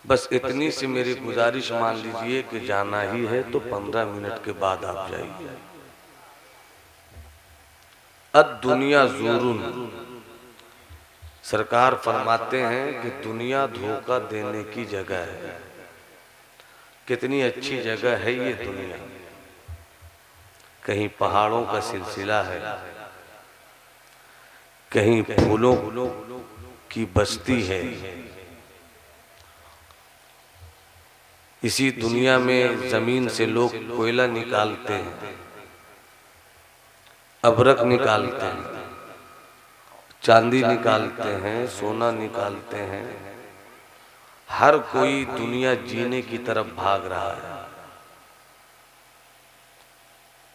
बस इतनी सी मेरी गुजारिश मान लीजिए कि जाना ही है तो 15 मिनट के बाद आप जाइए। अद दुनिया ज़ुरुन, सरकार फरमाते हैं कि दुनिया धोखा देने की जगह है। कितनी अच्छी जगह है ये दुनिया। कहीं पहाड़ों का सिलसिला है, कहीं फूलों की बस्ती है। इसी दुनिया में जमीन से लोग कोयला निकालते हैं, अबरक निकालते हैं, चांदी निकालते हैं, सोना निकालते हैं। हर कोई दुनिया जीने की तरफ भाग रहा है।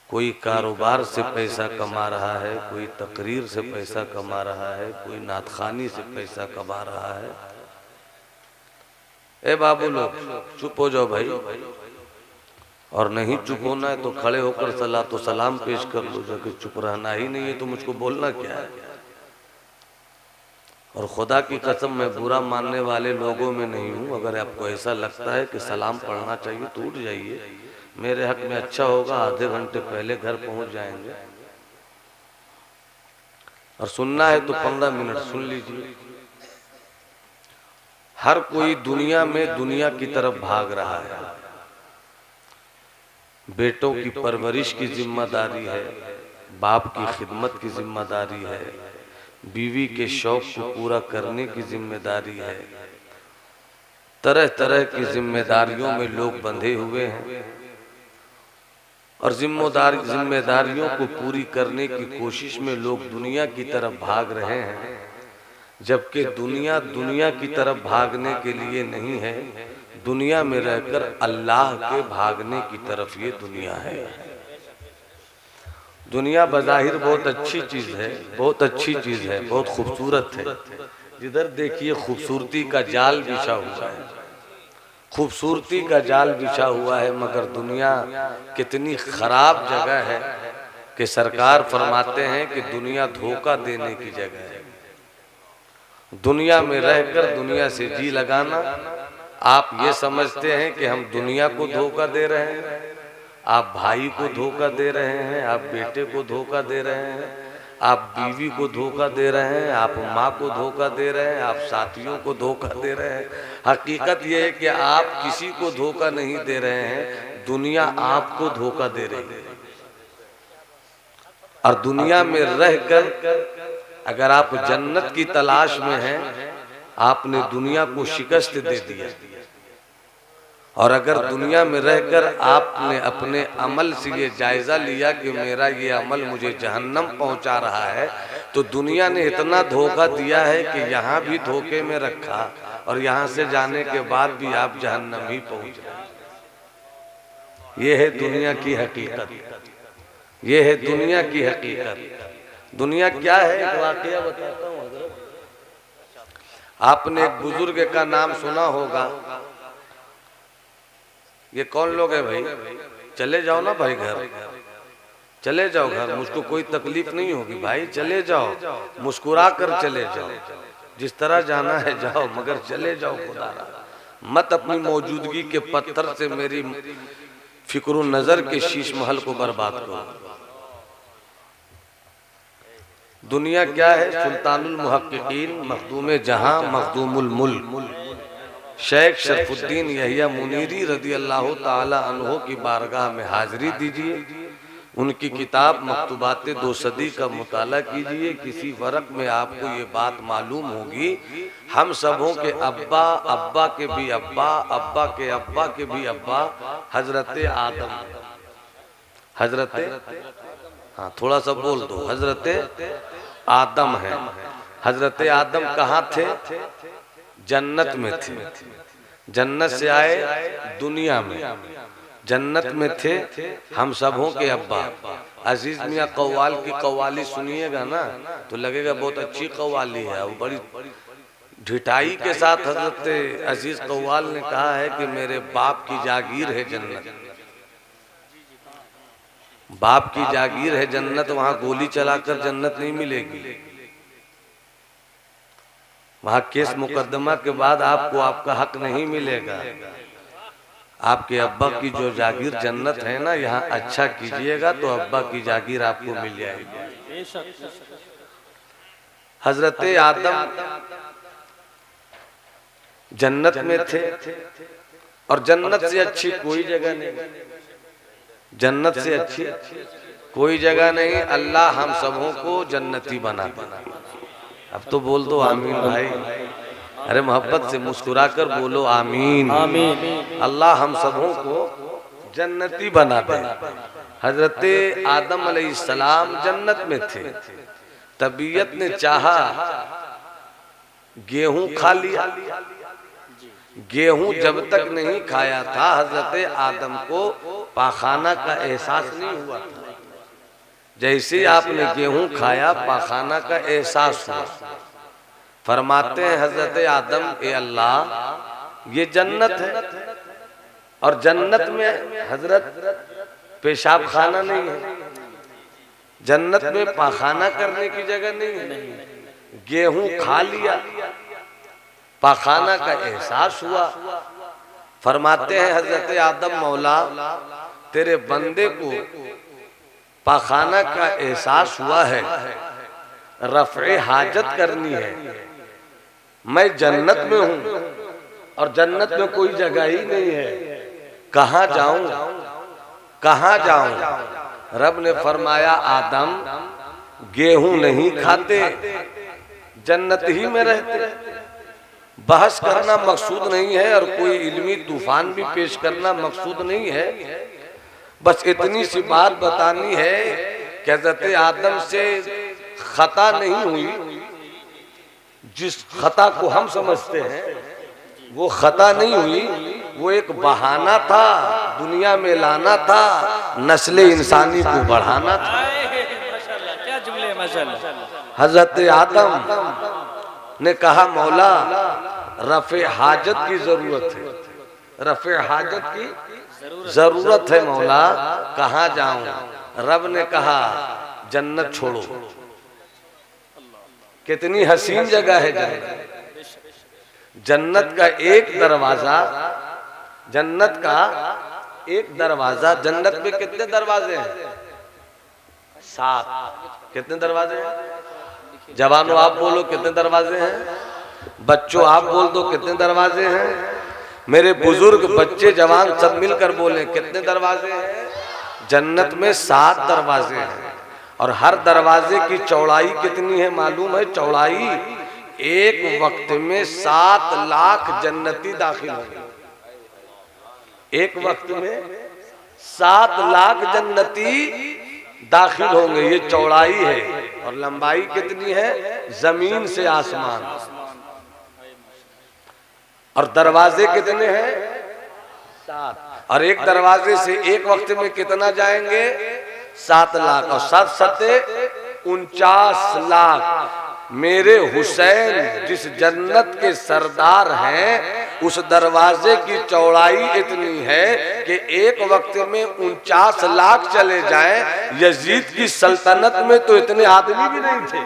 कोई कारोबार से पैसा कमा रहा है, कोई तकरीर से पैसा कमा रहा है, कोई नातखानी से पैसा कमा रहा है। ए बाबू लोग चुप हो जाओ भाई, और नहीं चुप होना है तो खड़े होकर सलाह तो सलाम पेश कर लो। जबकि चुप रहना ही नहीं है तो मुझको बोलना क्या है। और खुदा की कसम मैं बुरा मानने वाले लोगों में नहीं हूँ। अगर आपको ऐसा लगता है कि सलाम पढ़ना चाहिए तो उठ जाइए, मेरे हक में अच्छा होगा। आधे घंटे पहले घर पहुंच जाएंगे। और सुनना है तो 15 मिनट सुन लीजिए। हर कोई दुनिया में दुनिया की तरफ भाग रहा है। बेटों की परवरिश की जिम्मेदारी है, बाप की खिदमत की जिम्मेदारी है, बीवी के शौक को पूरा करने की जिम्मेदारी है। तरह तरह की जिम्मेदारियों में लोग बंधे हुए हैं और जिम्मेदारियों को पूरी करने की कोशिश में लोग दुनिया की तरफ भाग रहे हैं। जबकि दुनिया दुनिया की तरफ भागने के लिए नहीं है, दुनिया में रहकर अल्लाह के भागने की तरफ ये दुनिया है। दुनिया बज़ाहिर बहुत अच्छी चीज है, बहुत अच्छी चीज है, बहुत खूबसूरत है। जिधर देखिए खूबसूरती का जाल बिछा हुआ है, खूबसूरती का जाल बिछा हुआ है। मगर दुनिया कितनी खराब जगह है कि सरकार फरमाते हैं कि दुनिया धोखा देने की जगह है। दुनिया में रहकर दुनिया से जी लगाना, आप ये समझते हैं कि हम दुनिया को धोखा दे रहे हैं, आप भाई को धोखा दे रहे हैं, आप बेटे को धोखा दे रहे हैं, आप बीवी को धोखा दे रहे हैं, आप माँ को धोखा दे रहे हैं, आप साथियों को धोखा दे रहे हैं। हकीकत ये है कि आप किसी को धोखा नहीं दे रहे हैं, दुनिया आपको धोखा दे रही है। और दुनिया में रहकर अगर आप जन्नत की तलाश में हैं, आपने दुनिया को शिकस्त दे दिया। और अगर दुनिया में रहकर आपने अपने अमल से ये जायजा लिया कि मेरा ये अमल मुझे जहन्नम पहुंचा रहा है, तो दुनिया ने इतना धोखा दिया है कि यहाँ भी धोखे में रखा और यहाँ से जाने के बाद भी आप जहन्नम ही पहुंच रहे। ये है दुनिया की हकीकत, ये है दुनिया की हकीकत। दुनिया क्या है, एक वाकया बताता हूँ हज़रत। आपने एक बुजुर्ग का नाम सुना होगा। ये कौन लोग है भाई? चले जाओ ना भाई घर, चले जाओ घर, मुझको कोई तकलीफ नहीं होगी भाई। चले जाओ, मुस्कुरा कर चले जाओ, जिस तरह जाना है जाओ, मगर चले जाओ। खुदा मत अपनी मौजूदगी के पत्थर से मेरी फिक्र नजर के शीश महल को बर्बाद करो। दुनिया क्या है? सुल्तानुल मुहक्किकीन, मखदूम जहां, मखदूमुल मुल्क शेख शरफुद्दीन यहिया मुनीरी रदी अल्लाह ताला अन्हो की बारगाह में हाजिरी दीजिए। उनकी किताब मकतूबात दो सदी का मुताला कीजिए। किसी वरक में आपको ये बात मालूम होगी, हम सबों के अब्बा, अब्बा के भी अब्बा, अब्बा के अब्बा के भी अब्बा हजरत आदम, हजरत, हाँ थोड़ा सा बोल दो, हजरत आदम है। हजरत आदम कहाँ थे? जन्नत में थे। जन्नत से आए दुनिया में, जन्नत में थे। हम सबों के अब्बा अजीज मियाँ कव्वाल की कव्वाली सुनिएगा ना तो लगेगा बहुत अच्छी कव्वाली है। वो बड़ी ढिठाई के साथ हजरत अजीज कव्वाल ने कहा है कि मेरे बाप की जागीर है जन्नत, बाप की जागीर है जन्नत, वहां गोली चलाकर जन्नत नहीं मिलेगी। वहां केस मुकदमा के बाद आपको आपका हक नहीं मिलेगा। आपके अब्बा की जो जागीर जन्नत है ना, यहाँ अच्छा कीजिएगा तो अब्बा की जागीर आपको मिल जाएगी। हजरत आदम जन्नत में थे और जन्नत से अच्छी कोई जगह नहीं, जन्नत से अच्छी कोई जगह नहीं। अल्लाह हम सबों को जन्नती बना दे। अब तो बोल दो आमीन भाई, अरे मोहब्बत से मुस्कुराकर बोलो आमीन। अल्लाह हम सबों को जन्नती बना दे। हजरत आदम अलैहिस्सलाम जन्नत में थे, तबीयत ने चाहा गेहूं खा लिया। गेहूं जब तक नहीं खाया था हजरत आदम को पाखाना का एहसास नहीं हुआ था। जैसे आपने गेहूं खाया पाखाना का एहसास हुआ। फरमाते हैं हजरत आदम, ए अल्लाह ये जन्नत है और जन्नत में हजरत पेशाब खाना नहीं है, जन्नत में पाखाना करने की जगह नहीं है। गेहूं खा लिया, पाखाना का एहसास हुआ। फरमाते हैं हजरत आदम, मौला तेरे बंदे को पाखाना का एहसास हुआ है, रफ़े हाजत करनी है। मैं जन्नत में हूँ और जन्नत में कोई जगह ही नहीं है, कहाँ जाऊं कहाँ जाऊं। रब ने फरमाया, आदम गेहूं नहीं खाते, जन्नत ही में रहते। बहस करना मकसूद नहीं है और कोई इल्मी तूफान भी पेश करना मकसूद नहीं है। बस इतनी सी बात बतानी है कि हज़रत आदम से खता नहीं हुई। जिस खता को हम समझते हैं वो खता नहीं हुई, वो एक बहाना था, दुनिया में लाना था, नस्ल इंसानी को बढ़ाना था। क्या जुमले माशाअल्लाह। हज़रत आदम ने कहा, मौला रफ़े हाजत की जरूरत है, रफ़े हाजत की जरूरत है मौला, कहाँ जाऊं। रब ने कहा, जन्नत छोड़ो। कितनी हसीन जगह है जन्नत। जन्नत का एक दरवाजा, जन्नत का एक दरवाजा। जन्नत में कितने दरवाजे हैं? 7। कितने दरवाजे हैं? जवानों आप बोलो कितने दरवाजे हैं? बच्चों आप बोल दो कितने दरवाजे हैं? मेरे बुजुर्ग बच्चे जवान सब मिलकर बोले कितने दरवाजे हैं? जन्नत में 7 दरवाजे हैं और हर दरवाजे की चौड़ाई कितनी है मालूम है? चौड़ाई एक वक्त में 7 लाख जन्नती दाखिल होंगे। एक वक्त में 7 लाख जन्नती दाखिल होंगे, ये चौड़ाई है। और लंबाई कितनी है? जमीन से आसमान। और दरवाजे कितने हैं? 7। और एक दरवाजे से एक वक्त में कितना जाएंगे? 7 लाख। और 7 सत्ते 49 लाख। मेरे हुसैन जिस जन्नत के सरदार हैं, उस दरवाजे की चौड़ाई इतनी है कि एक वक्त में 49 लाख चले जाएं। यजीद की सल्तनत में तो इतने आदमी भी नहीं थे।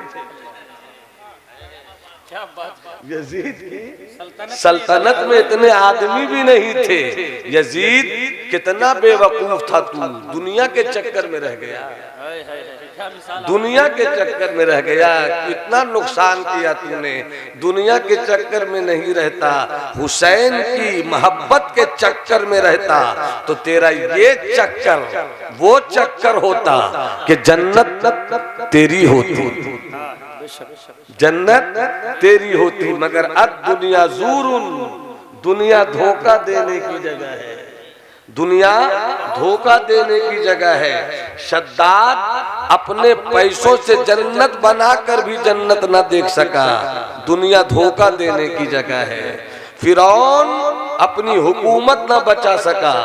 यजीद की सल्तनत में इतने आदमी भी नहीं थे। यजीद कितना बेवकूफ था, तू दुनिया के चक्कर में रह गया, दुनिया के चक्कर में रह गया। कितना नुकसान किया तूने, दुनिया के चक्कर में नहीं रहता, हुसैन की मोहब्बत के चक्कर में रहता तो तेरा ये चक्कर वो चक्कर होता कि जन्नत तेरी होती, जन्नत तेरी होती। मगर अब दुनिया ज़ूरुन, दुनिया धोखा देने की जगह है, दुनिया धोखा देने की जगह है। शद्दाद अपने पैसों से जन्नत बनाकर भी जन्नत न देख सका, दुनिया धोखा देने की जगह है। फिरौन अपनी हुकूमत न बचा सका,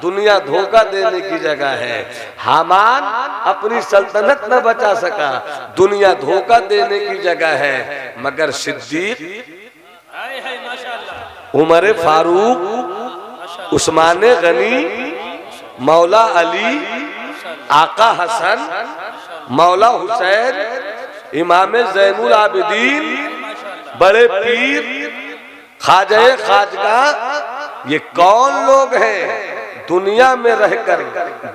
दुनिया धोखा देने की जगह है। हामान अपनी सल्तनत न बचा सका, दुनिया धोखा देने की जगह है। मगर सिद्दीक, उमर फारूक, उस्मान गनी, मौला अली, आका हसन, मौला हुसैन, इमाम ज़ैनुल आबिदीन, बड़े पीर ख्वाजा खाजगा ये कौन लोग हैं? दुनिया में रहकर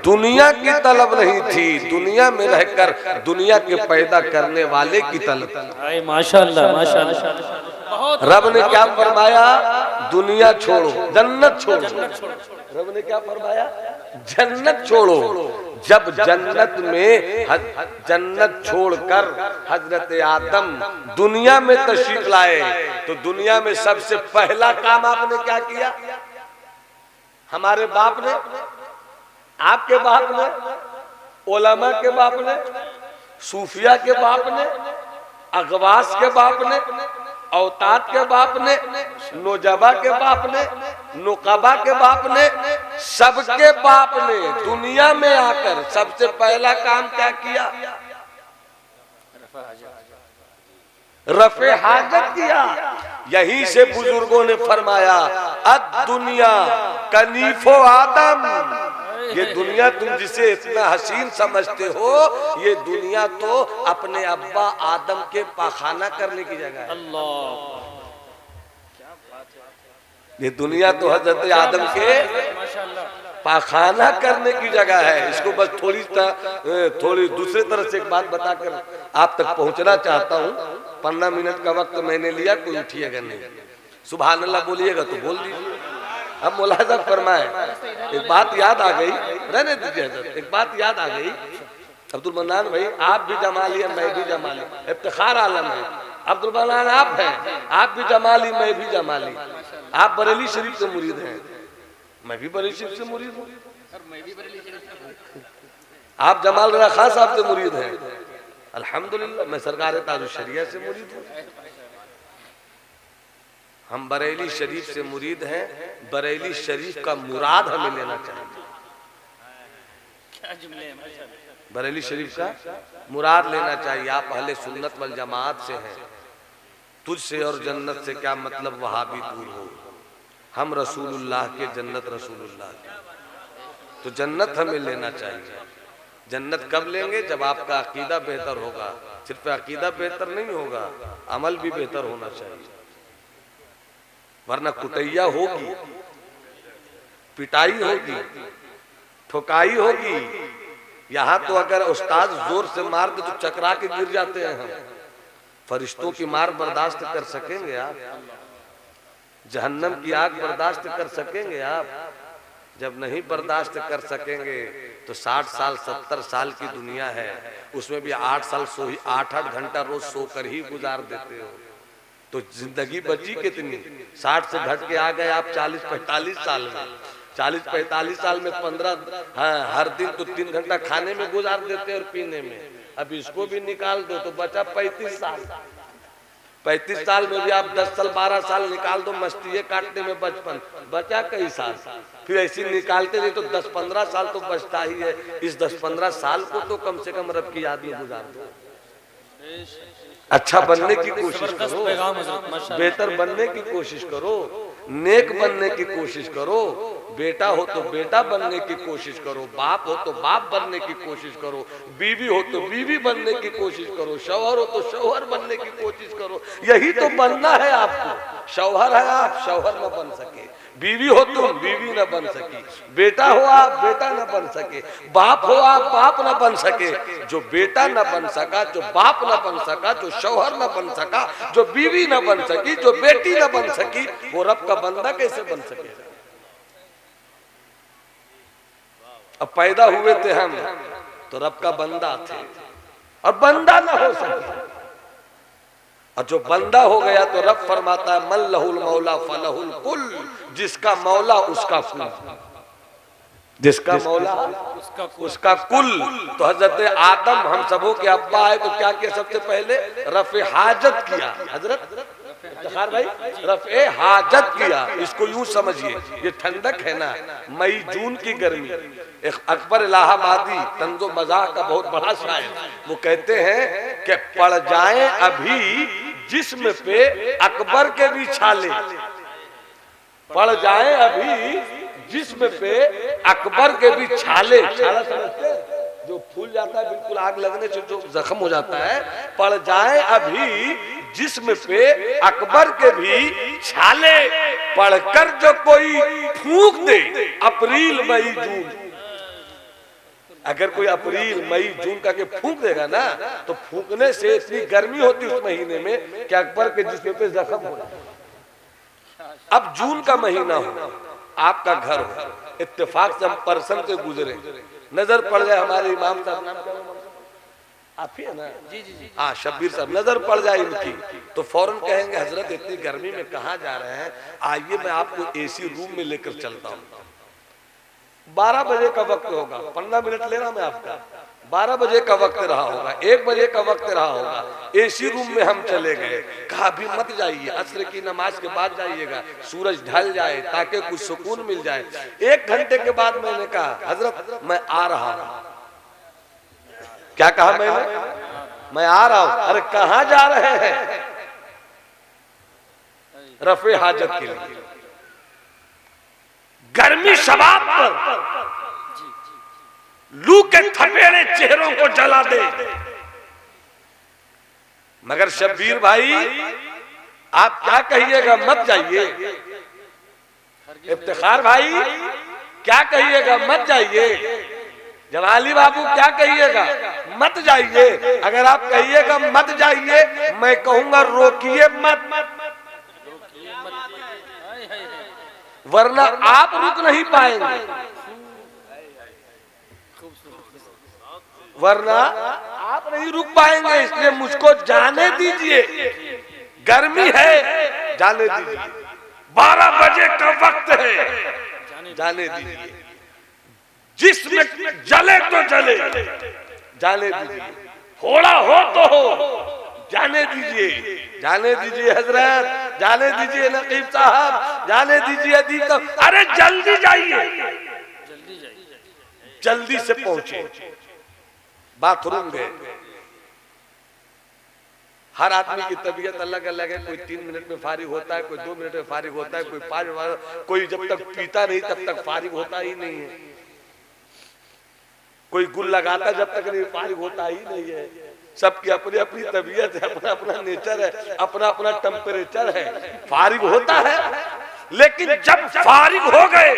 दुनिया की तलब नहीं थी, दुनिया में रहकर दुनिया के पैदा करने वाले की तलब। माशाअल्लाह माशाअल्लाह। रब ने क्या फरमाया? दुनिया छोड़ो, जन्नत छोड़ो। रब ने क्या फरमाया? जन्नत छोड़ो। जब जन्नत में जन्नत छोड़कर हजरत आदम दुनिया में तशरीफ लाए तो दुनिया में सबसे पहला काम आपने क्या किया? हमारे बाप ने, आपके बाप ने, उलमा के बाप ने, सूफिया के बाप ने, अगवास के बाप ने, औताद के बाप ने, नोजबा के बाप ने, नुकबा के बाप ने, सबके बाप ने दुनिया में आकर सबसे पहला काम क्या किया? रफे हाजत किया। यहीं से बुजुर्गों ने फरमाया अद दुनिया कनीफो आदम, ये दुनिया तुम जिसे इतना हसीन समझते हो, ये दुनिया तो अपने अब्बा आदम के पाखाना करने की जगह है। अल्लाह, ये दुनिया तो हजरत आदम के पाखाना करने की जगह है। इसको बस थोड़ी दूसरे तरह से एक बात बताकर आप तक पहुंचना चाहता हूँ। 15 मिनट का वक्त मैंने लिया, कोई उठिएगा नहीं, सुभान अल्लाह बोलिएगा तो बोल दीजिए। अब मुलाहिजा फरमाए, एक बात याद आ गई, रहने दीजिए हजरत, एक बात याद आ गई। अब्दुल मन्नान भाई, आप भी जमाली हैं, मैं भी जमाली, इफ्तिखार आलम है। अब्दुल मन्नान आप हैं, आप भी जमाली, मैं भी जमाली। आप बरेली शरीफ से मुरीद हैं, मैं भी बरेली शरीफ से मुरीद हूँ। आप जमाल रजा खान साहब से मुरीद हैं, अल्हम्दुलिल्लाह। मैं सरकार ताजुल शरिया से मुरीद हूँ। हम बरेली शरीफ से मुरीद हैं। बरेली शरीफ का मुराद हमें लेना चाहिए। बरेली शरीफ का मुराद लेना चाहिए। आप अहले सुन्नत वल जमात से हैं, तुझसे और जन्नत से क्या मतलब वहाबी दूर हो। हम रसूलुल्लाह के, जन्नत रसूलुल्लाह की, तो जन्नत हमें लेना चाहिए। जन्नत कब लेंगे? जब आपका अकीदा बेहतर होगा। सिर्फ अकीदा बेहतर नहीं होगा, अमल भी बेहतर होना चाहिए, वरना कुटैया होगी, पिटाई होगी, ठुकाई होगी। यहाँ तो अगर उस्ताद जोर से मार दे तो चकरा के गिर जाते हैं हम। फरिश्तों की मार बर्दाश्त कर सकेंगे आप? जहन्नम की आग बर्दाश्त कर सकेंगे आप? जब नहीं बर्दाश्त कर सकेंगे तो 60 साल 70 साल की दुनिया है, उसमें भी 8 साल 8-8 घंटा रोज सोकर ही गुजार देते हो, तो जिंदगी बची कितनी? 60 से घट के आ गए आप 40-45 साल में। 40-45 साल में 15, हाँ, हर दिन तो 3 घंटा खाने में गुजार देते और पीने में। अब इसको भी निकाल दो तो बचा 35 साल। 35 साल में भी आप 10 साल 12 साल निकाल दो मस्ती काटने में, बचपन बचा कई साल। फिर ऐसी निकालते नहीं तो 10-15 साल तो बचता ही है। इस 10-15 साल को तो कम से कम रब की याद में गुजार दो। अच्छा बनने की कोशिश करो, बेहतर बनने की कोशिश करो, नेक बनने की कोशिश करो। बेटा हो तो बेटा बनने की कोशिश करो, बाप हो तो बाप बनने की कोशिश करो, बीवी हो तो बीवी बनने की कोशिश करो, शौहर हो तो शौहर बनने की कोशिश करो। यही तो बनना है आपको। शौहर है आप, शौहर न बन सके। बीवी हो तुम, बीवी न बन सकी। बेटा हो आप, बेटा न बन सके। बाप हो आप, बाप न बन सके। जो बेटा न बन सका, जो बाप न बन सका, जो शौहर न बन सका, जो बीवी न बन सकी, जो बेटी न बन सकी, वो रब का बंदा कैसे बन सके? अब पैदा हुए थे हम तो रब का बंदा थे, और बंदा ना हो सके। और जो बंदा हो गया तो रब फरमाता है मन लहुल मौला फलहुल कुल, जिसका मौला उसका कुल, जिसका मौला उसका कुल। तो हजरत आदम हम सबों के अब्बा है, तो क्या किया? सबसे पहले रफ़े हाजत किया। हजरत भाई रफ़े हाजत किया। इसको यूं समझिए, ये ठंडक है ना, मई जून की गर्मी। एक अकबर इलाहाबादी तंजो मजाह का बहुत बड़ा शायर, वो कहते हैं कि पड़ जाए अभी जिस्म पे अकबर के भी छाले, पड़ जाए अभी जिस्म पे अकबर के भी छाले। छाला समझते हैं? जो फूल जाता है बिल्कुल आग लगने से जो जख्म हो जाता है। पड़ जाए अभी जिस्म पे अकबर के भी छाले पढ़कर जो कोई फूंक दे अप्रैल मई जून, अगर कोई अप्रैल मई जून का के फूंक देगा ना तो फूंकने से इतनी गर्मी होती उस महीने में कि अकबर के जिस्म पे जख्म हो। अब जून का महीना हो, आपका घर हो, इत्तेफाक से हम परसन से गुजरे, नजर पड़ जाए हमारे इमाम साहब, नाम क्या आप ही है ना? जी जी जी, हाँ शब्बीर साहब, नजर पड़ जाए इनकी तो फौरन कहेंगे हजरत इतनी गर्मी में कहाँ जा रहे हैं, आइए मैं आपको एसी रूम में लेकर चलता हूँ। 12 बजे का वक्त होगा, 15 मिनट ले रहा मैं आपका, 12 बजे का वक्त रहा होगा, 1 बजे का वक्त रहा होगा, एसी रूम में हम चले गए। कहा अभी मत जाइए, अस्र की नमाज के बाद जाइएगा, सूरज ढल जाए ताकि कुछ सुकून मिल जाए। 1 घंटे के बाद मैंने कहा हजरत मैं आ रहा हूं। क्या कहा मैंने? मैं आ रहा हूं। अरे कहां जा रहे हैं? रफे हाजत के लिए। गर्मी शबाब पर लू के थपेड़े चेहरों को जला दे। मगर शब्बीर भाई आप क्या कहिएगा, मत जाइए। इफ्तिखार भाई क्या कहिएगा, मत जाइए। जवाली बाबू क्या कहिएगा, मत जाइए। अगर आप कहिएगा मत जाइए, मैं कहूंगा रोकिए मत, वरना आप रुक नहीं पाएंगे, वरना आप नहीं रुक पाएंगे। इसलिए मुझको जाने दीजिए, गर्मी है, जाने दीजिए। 12 बजे का वक्त है, जाने दीजिए। जिसमें जले तो जले, जाने दीजिए। थोड़ा हो तो हो, जाने दीजिए, जाने दीजिए हजरत, जाने दीजिए नकीब साहब, जाने दीजिए अदीब साहब। अरे जल्दी जाइए, जल्दी से पहुंचे। बाथरूम गए। हर आदमी की तबीयत अलग अलग है, कोई 3 मिनट में फारिग होता है, कोई 2 मिनट में फारिग होता है, कोई 5 मिनट, कोई जब तक पीता नहीं तब तक फारिग होता ही नहीं है, कोई गुल लगाता जब तक नहीं फारिग होता ही नहीं है। सबकी अपनी अपनी तबीयत है, अपना अपना नेचर है, अपना अपना टेम्परेचर है, फारिग होता है। लेकिन जब फारिग हो गए,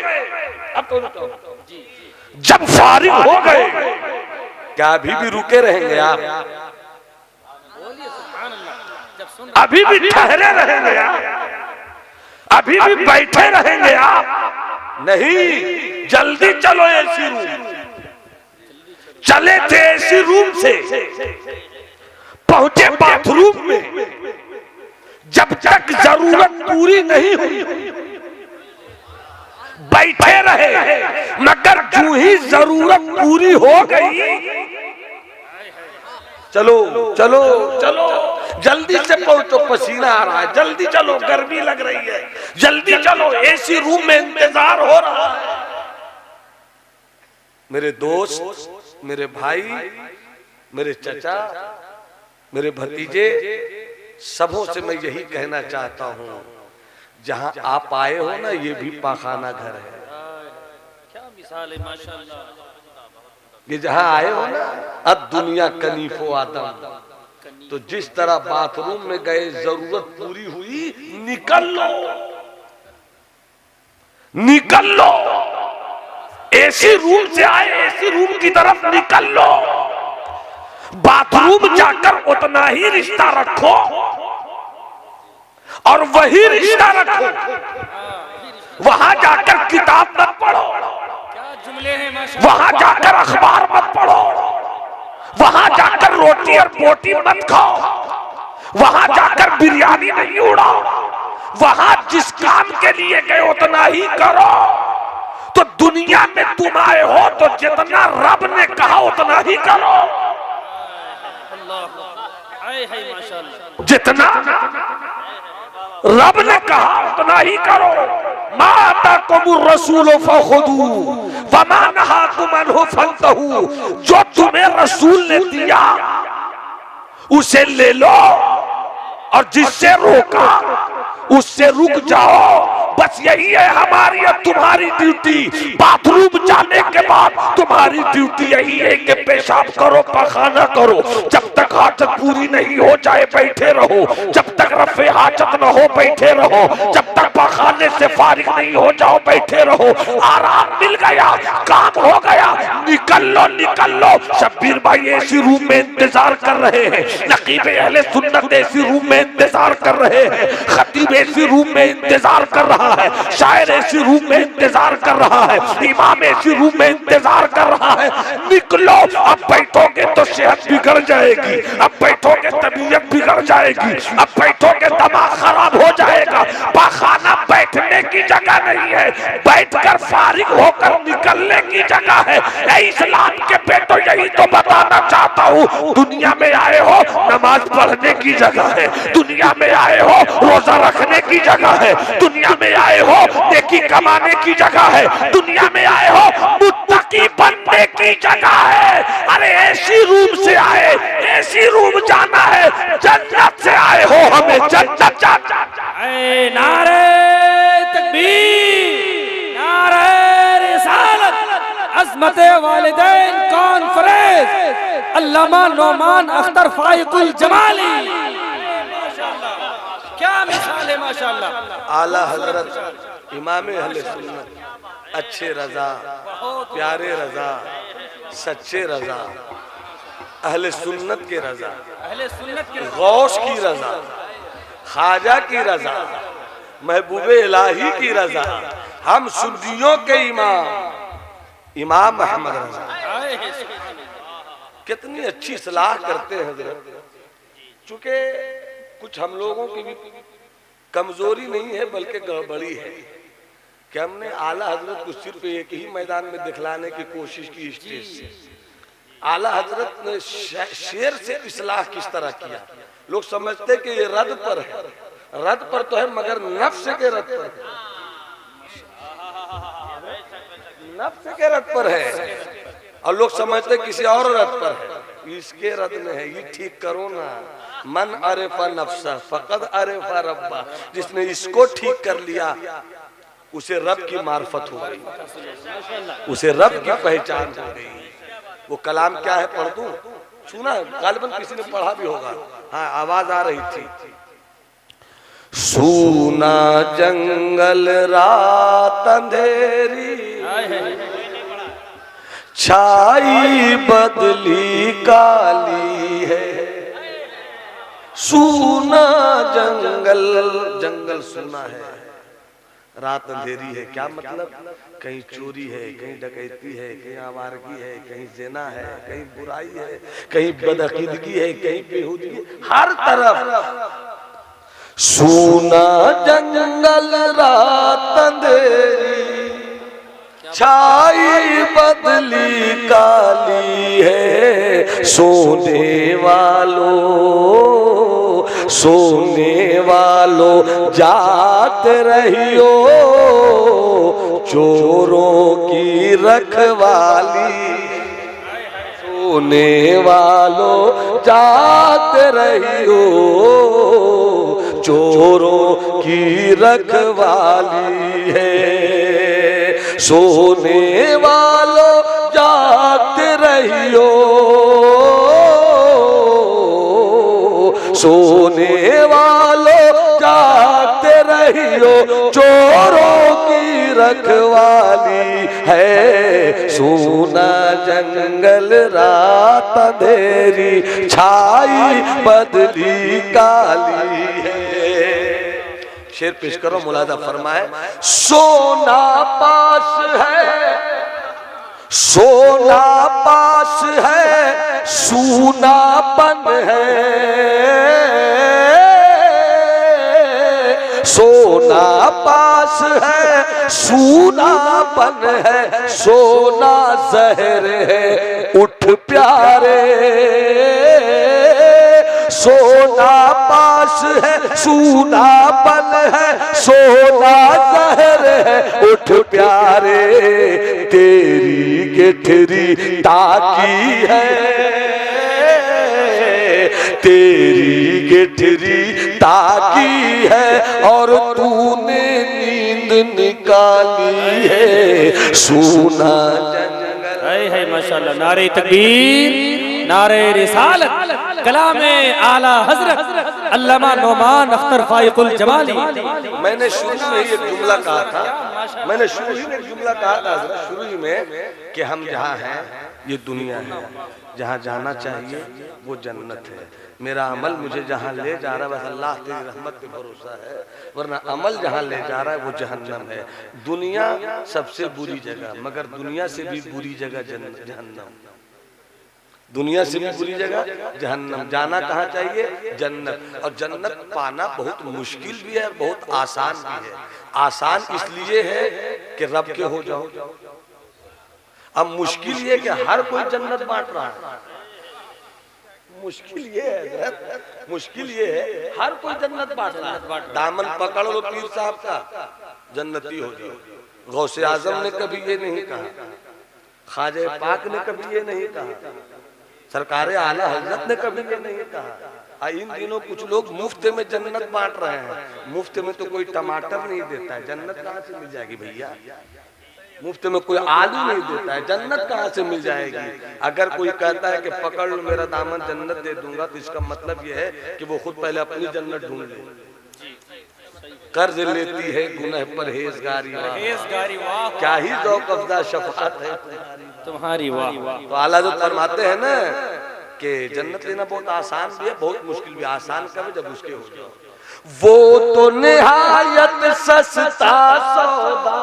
अब तो जब फारिग हो गए, क्या अभी भी रुके रहेंगे आप? अभी भी ठहरे रहेंगे आप? अभी भी बैठे रहेंगे आप? नहीं, जल्दी चलो एसी रूम। चले थे एसी रूम से, पहुंचे बाथरूम में। जब तक जरूरत पूरी नहीं हुई बैठे रहे, मगर जो ही जरूरत पूरी हो गई, चलो चलो चलो, जल्दी से पहुंचो, पसीना आ रहा है, जल्दी चलो, गर्मी लग रही है, जल्दी चलो, एसी रूम में इंतजार हो रहा है। मेरे दोस्त, मेरे भाई, मेरे चचा, मेरे भतीजे, सबों से मैं यही कहना चाहता हूं, जहां आप आए हो ना, ये भी पाखाना घर है। क्या मिसाल है, माशाअल्लाह। ये जहां आए हो ना, अब दुनिया कनीफो आदम, तो जिस तरह बाथरूम में गए, जरूरत पूरी हुई, निकल लो, निकल लो। एसी रूम से आए, एसी रूम की तरफ निकल लो। बाथरूम जाकर उतना ही रिश्ता रखो और वही रिश्ता रखो। वहां जाकर किताब मत पढ़ो, क्या जुमले हैं माशाअल्लाह। वहां जाकर अखबार मत पढ़ो, वहां जाकर रोटी और बोटी मत खाओ, वहां जाकर बिरयानी नहीं उड़ाओ। वहां जिस काम के लिए गए उतना ही करो। तो दुनिया में तुम आए हो तो जितना रब ने कहा उतना ही करो, जितना रब ने कहा उतना ही करो। मा आताकुमुर रसूल फखुदू वमा नहाकुम अन्हु फंतहू। जो तुम्हें रसूल ने दिया उसे ले लो और जिससे रोका उससे रुक जाओ। बस यही है हमारी और तुम्हारी ड्यूटी। बाथरूम जाने के बाद तुम्हारी ड्यूटी यही है कि पेशाब करो, पखाना करो। जब तक हाजत पूरी नहीं हो जाए बैठे रहो, जब तक रफे हाजत न हो बैठे रहो, जब तक पखाने से फारिग नहीं हो जाओ बैठे रहो। आराम मिल गया, काम हो गया, निकल लो निकल लो। शब्बीर भाई एसी रूम में इंतजार कर रहे हैं, नकीब अहले सुन्नत एसी रूम में इंतजार कर रहे हैं, खतीब एसी रूम में इंतजार कर रहा है, शायर एसी रूम में इंतजार कर रहा है, इमाम एसी रूम में इंतजार कर रहा है। निकलो, अब बैठोगे तो सेहत बिगड़ जाएगी, अब बैठोगे तबीयत बिगड़ जाएगी, अब बैठोगे दिमाग खराब हो जाएगा। पखाना बैठने की जगह नहीं है, बैठकर फारिग होकर निकलने की जगह है। इस्लाम के बेटो यही तो बताना चाहता हूँ। दुनिया में आए हो नमाज पढ़ने की जगह है, दुनिया में आए हो रोजा रखने की जगह है, दुनिया में आए हो नेकी कमाने की जगह है, दुनिया में आए हो मुत्तकी बनने की जगह है। अरे एसी रूम से आए, एसी रूम जाना है, जन्नत से आए हो हमें जन्नत जाना। नारे तकबीर, नारे रिसालत, अज़मते वालिदैन कॉन्फ्रेंस, अल्लामा नौमान अख्तर फाइकुल जमाली। क्या मिसाल है माशाअल्लाह। आला हजरत इमाम अहले सुन्नत, अच्छे रजा, प्यारे रजा, सच्चे रजा, अहले सुन्नत के रजा, अहले सुन्नत के गौस की रजा, ख्वाजा की रजा, महबूबे इलाही की रजा, हम सुन्नियों के इमाम अहमद रजा। कितनी अच्छी सलाह करते हैं हजरत। चूंकि कुछ हम लोगों की भी कमजोरी नहीं है बल्कि गड़बड़ी है कि हमने आला हजरत को सिर्फ एक ही मैदान में दिखलाने की कोशिश की स्टेज से। आला हजरत ने शेर से इस्लाह किस तरह किया। लोग समझते कि ये रद पर है, रद पर तो है मगर नफ्स के रद पर है, नफ्स के रद पर है। और लोग समझते किसी और रद पर है, इसके रद में है। ये ठीक करो ना, मन अरेफा नफ्सा फकद अरेफा रब्बा। जिसने इसको ठीक कर लिया उसे रब की मार्फत हो गई, उसे रब की पहचान हो गई। वो कलाम क्या है पढ़ दूं? सुना गालिबन किसी ने पढ़ा भी होगा। हाँ आवाज आ रही थी। सूना जंगल रात अंधेरी, छाई बदली काली है। सूना जंगल, जंगल सूना है, रात अंधेरी है। क्या मतलब? कहीं चोरी है, कहीं डकैती है, कहीं आवारगी है, कहीं ज़िना है, कहीं बुराई है, कहीं बदअकीदगी है, कहीं बेहूदगी, हर तरफ सूना जंगल रात अंधेरी, छाई बदली काली है। सोने वालों जात रहियो, चोरों की रखवाली। सोने वालों जात रहियो, चोरों की रखवाली है। सोने वालों जागते रहियो, सोने वालों जागते रहियो, चोरों की रखवाली है। सोना जंगल रात अंधेरी, छाई बदली काली है। शेर पेश करो, मुलादा फरमाए। सोना पास है, सोना पास है, सूनापन है। सोना पास है, सूनापन है, सोना जहर है, उठ प्यारे। सोना पास है, सूनापन है, सोना जहर है, उठ प्यारे। तेरी गेठरी ताकी है, तेरी गेठरी ताकी है और तूने नींद निकाली है। सोना है माशाल्लाह। नारे तकबीर, नारे रिसालत, कलामे आला हजरत अल्लामा नौमान अख्तर फाइकुल जमाली। मैंने शुरू में ये जुमला कहा था, मैंने शुरू ही में जुमला कहा था हजरत, शुरू ही में कि हम जहाँ हैं ये दुनिया है, जहाँ जाना चाहिए वो जन्नत है। मेरा अमल मुझे जहाँ ले जा रहा है बस अल्लाह की रहमत पे भरोसा है, वरना अमल जहाँ ले जा रहा है वो जहन्नम है। दुनिया सबसे बुरी जगह, मगर दुनिया से भी बुरी जगह जहन्नम। दुनिया से भी बुरी जगह जहन्नम। जाना कहाँ चाहिए? जन्नत। और जन्नत पाना बहुत मुश्किल भी है, बहुत आसान भी है। आसान इसलिए है कि रब के हो जाओ, अब मुश्किल ये कि हर कोई जन्नत बांट रहा है। मुश्किल ये है, मुश्किल ये है हर कोई जन्नत बांट रहा है। दामन पकड़ लो पीर साहब का, जन्नती हो जाओ। गौसे आजम ने कभी ये नहीं कहा, ख्वाजा पाक ने कभी ये नहीं कहा, सरकार आला हजरत ने कभी ये नहीं कहा। इन दिनों कुछ लोग मुफ्त में जन्नत बांट रहे हैं। मुफ्त में तो कोई टमाटर नहीं देता है, जन्नत कहाँ से मिल जाएगी भैया? मुफ्त में कोई आलू नहीं देता है, जन्नत कहाँ से मिल जाएगी? अगर कोई कहता है कि पकड़ लो मेरा दामन जन्नत दे दूंगा, तो इसका मतलब यह है कि वो खुद पहले अपनी जन्नत ढूंढ ले। कर्ज लेती है गुनह परहेजगारी, क्या ही ज़ौक़ अफ़ज़ा शफ़ाअत है तुम्हारी वाह। तो आला जो फरमाते हैं ना कि जन्नत लेना बहुत आसान भी है, बहुत मुश्किल भी। आसान कब? जब उसके हो जाओ। वो तो निहायत सस्ता सौदा,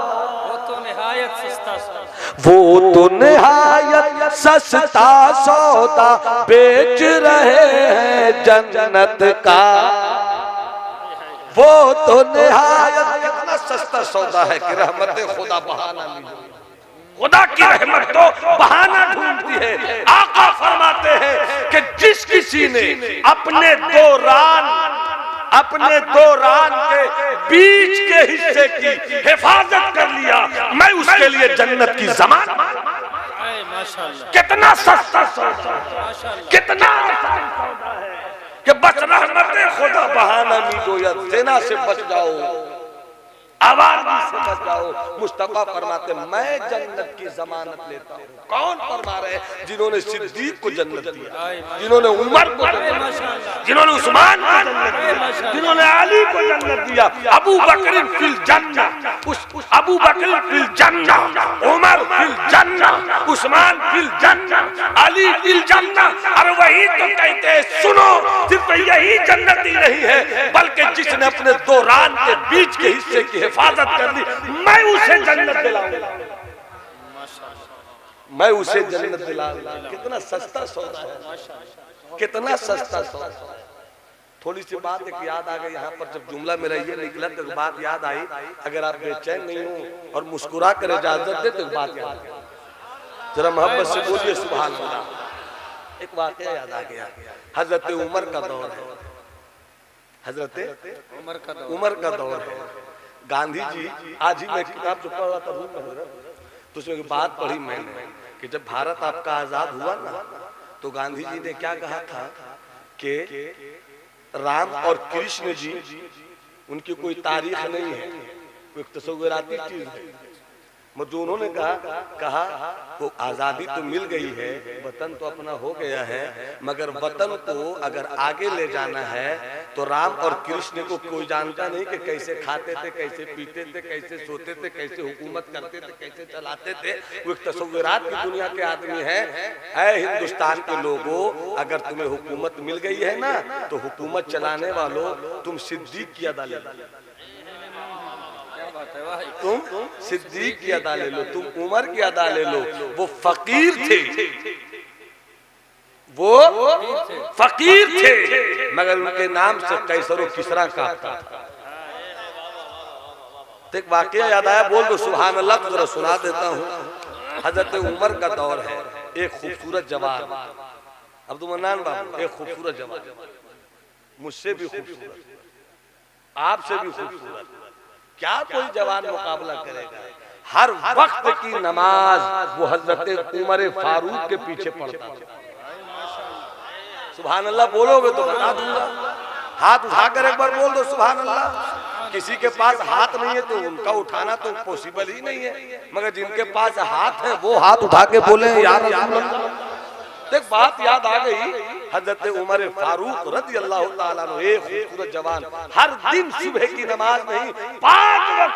वो तो निहायत सस्ता सौदा, वो तो निहायत सस्ता सौदा बेच रहे हैं जन्नत का। वो तो निहायत इतना सस्ता सौदा है कि रहमत खुदा बहाना नहीं, खुदा की रहमत तो बहाना ढूंढती है। आका फरमाते हैं कि जिस किसी ने अपने दो रान के बीच के हिस्से की हिफाजत कर लिया, मैं उसके लिए जन्नत की ज़मानत। कितना सस्ता सौदा, कितना आसान सौदा है कि बस रहमत खुदा बहाना नहीं दो या देना से बच जाओ, आवाज़ से बच जाओ। मुस्तफा फरमाते मैं जन्नत की जमानत लेता हूँ। कौन फरमा रहे? जिन्होंने सिद्दीक को जन्नत दिया, जिन्होंने उमर को जन्नत दिया, जिन्होंने उस्मान को जन्नत दिया, जिन्होंने अली को जन्नत दिया। अबू बकर फिल जन्नह, अबू बकर फिल जन्नह, उमर फिल जन्नह, उस्मान फिल जन्नह, अली फिल जन्नह। और वही तो कहते हैं सुनो, सिर्फ यही जन्नत ही नहीं है, बल्कि जिसने अपने दो रान के बीच के हिस्से की हिफाजत कर ली, मैं उसे जन्नत दिलाऊंगा, मैं उसे जन्नत दिलाऊंगा। कितना सस्ता सौदा है, कितना सस्ता सौदा। थोड़ी सी बात एक याद आ गई यहाँ पर, जब जुमला मेरा ये निकला तो बात याद आई। अगर आप बेचैन नहीं हो और मुस्कुरा कर इजाजत दे तो बात याद आई, जरा मोहब्बत से बोलिए सुभान अल्लाह। एक वाकया याद आ गया, हजरत उमर का दौर है, हजरत उमर का दौर है। गांधी जी, आज ही मैं किताब जो पढ़ रहा था रूम में, तो उसमें एक बात पढ़ी मैंने कि जब भारत आपका आजाद हुआ ना, तो गांधी जी ने क्या कहा था कि राम और कृष्ण जी उनकी कोई तारीख नहीं है, वो एक तस्वीराती चीज है। जो उन्होंने कहा वो आज़ादी तो मिल गई है, वतन तो अपना हो गया है, मगर वतन को अगर आगे ले जाना है तो राम और कृष्ण को कोई जानता नहीं कि कैसे खाते थे, कैसे पीते थे, कैसे सोते थे, कैसे हुकूमत करते थे, कैसे चलाते थे। वो एक तस्वीरात की दुनिया के आदमी है। ऐ हिंदुस्तान के लोगों, अगर तुम्हें हुकूमत मिल गई है ना, तो हुकूमत चलाने वालों तुम सिद्दीक की अदा ले लो, तुम सिद्दीक की अदा ले लो, तुम उमर की अदा ले लो। वो फकीर थे, वो फकीर थे, मगर उनके नाम से कैसरो किसरा कांपता था। तो एक वाकया याद आया, बोल दो सुभान अल्लाह, तो जरा सुना देता हूँ। हजरत उमर का दौर है, एक खूबसूरत जवान, अब्दुल मन्नान बाबू, एक खूबसूरत जवान, मुझसे भी खूबसूरत, आपसे भी खूबसूरत, क्या कोई जवान मुकाबला करेगा? हर वक्त की नमाज वो हजरत उमर फारूक के पीछे पढ़ता था। सुभान अल्लाह बोलोगे तो बता दूंगा। हाथ उठाकर एक बार बोल दो सुभान अल्लाह। किसी के पास हाथ नहीं है तो उनका उठाना तो पॉसिबल ही नहीं है, मगर जिनके पास हाथ है वो हाथ उठा के बोले या रसूल अल्लाह। देख बात याद आ गई, हजरत उमर फारूक रज़ी अल्लाह ताला अन्हु, एक खूबसूरत जवान, हर दिन सुबह की नमाज नहीं 5 वक्त